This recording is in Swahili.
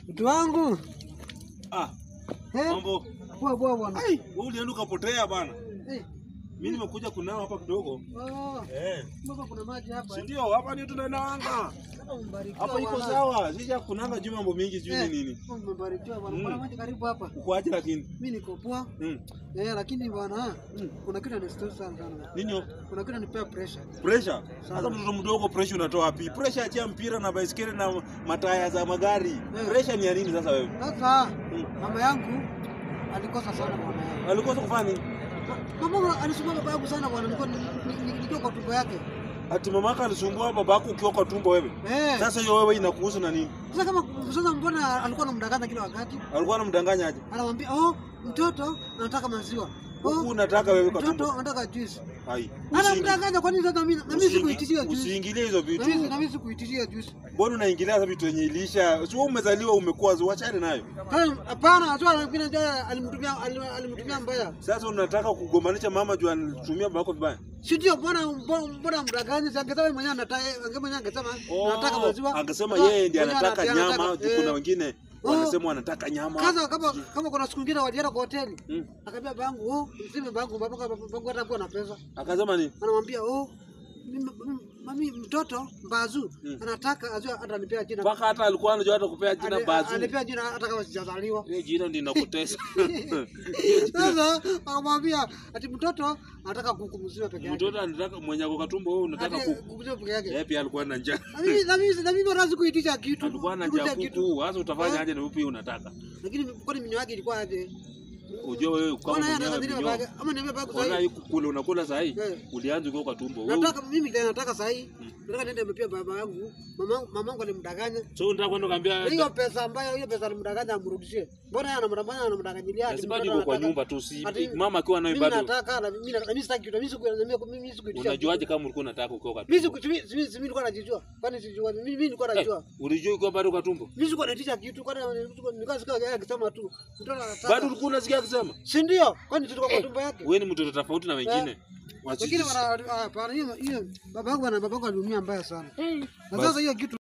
Mtu wangu. Mambo. Poa bwana. Wewe ulienda ukapotea bana. Mimi nimekuja kunao hapa kidogo. Mbona kuna maji hapa? Si ndio, hapa ndio tunaenda. Hapa iko sawa. Sisi kunanga juu mambo mingi juu nini. Mbarikiwa bwana. Kuna maji karibu hapa. Uko aje lakini? Mimi niko poa. Lakini bwana, kuna kitu ni sana. Nini? Kuna kitu nipea pressure. Pressure? Sasa mtoto mdogo pressure unatoa wapi? Pressure achia mpira na baisikeli na mataya za magari. Pressure ni ya nini sasa wewe? Sasa mama yangu alikosa sana bwana. Alikosa kufanya nini? Mama alisumbua baba yangu sana bwana, nilikuwa kwa tumbo yake. Ati mamaka alisumbua babako ukiwa kwa tumbo wewe? Sasa hiyo wewe inakuhusu na nini? Sasa kama sasa mbona alikuwa anamdanganya kila wakati? Alikuwa anamdanganya aje? Anamwambia, "Mtoto anataka maziwa." Huku unataka wewe kwa tumbo. Mtoto anataka juice. Hai. Anamdanganya kwa nini sasa mimi sikuitishia juice? Usiingilie hizo vitu. Na mimi sikuitishia juice. Mbona unaingilia sasa vitu yenye ilisha? Sio umezaliwa umekuwa uachane nayo. Hapana, tu alimtumia mbaya. Sasa unataka kugombanisha mama juu anatumia babako vibaya? Si ndio mbona mdanganya? Angesema yeye mwenyewe angesema anataka maziwa. Angesema yeye ndiye anataka nyama, kuna wengine wanasema wanataka nyama. Kama kuna siku nyingine walienda kwa hoteli. Akaambia babangu, mseme babangu atakuwa na pesa. Akasema nini? Anamwambia, mami mtoto Mbazu anataka ajua atanipea jina. Mpaka hata alikuwa anajua hata kupea jina Mbazu. Anipea jina hata kama sijazaliwa. Ile jina ndio linakutesa. Sasa akamwambia ati mtoto anataka kuku mzima peke yake. Mtoto anataka mwenye kwa tumbo wewe unataka kuku mzima peke yake. Yeye pia alikuwa na njaa. Na mimi razi kuitisha kitu. Alikuwa na njaa kuku, sasa utafanya aje na upi unataka? Lakini kwani minyo yake ilikuwa aje? Unajua wewe kama mwenyewe ama niambia bagu sasa hivi kule unakula sasa hivi ulianza kwa tumbo wewe. Nataka mimi nataka sasa hivi nataka niende mpia baba yangu mamangu alimdanganya. So unataka kwenda kuambia hiyo pesa ambayo hiyo pesa alimdanganya amrudishie. Mbona yeye anamdanganyilia ati bado yuko kwa nyumba tu si mama akiwa naye bado. Mimi nataka na mimi sitaki kitu mimi sikuitisha. Unajuaje kama ulikuwa unataka kuoka? Mimi nilikuwa najijua. Kwani sijua mimi nilikuwa najua. Ulijua uko bado kwa tumbo? Mimi sikuwa naitisha kitu kwani nilikuwa sikia yeye akisema tu. Bado ulikuwa unasikia akisema? Si ndio? Kwani tulikuwa kwa tumbo yake? Wewe ni mtoto tofauti na wengine. Lakini hiyo babangu aliumia mbaya sana. Na sasa hiyo kitu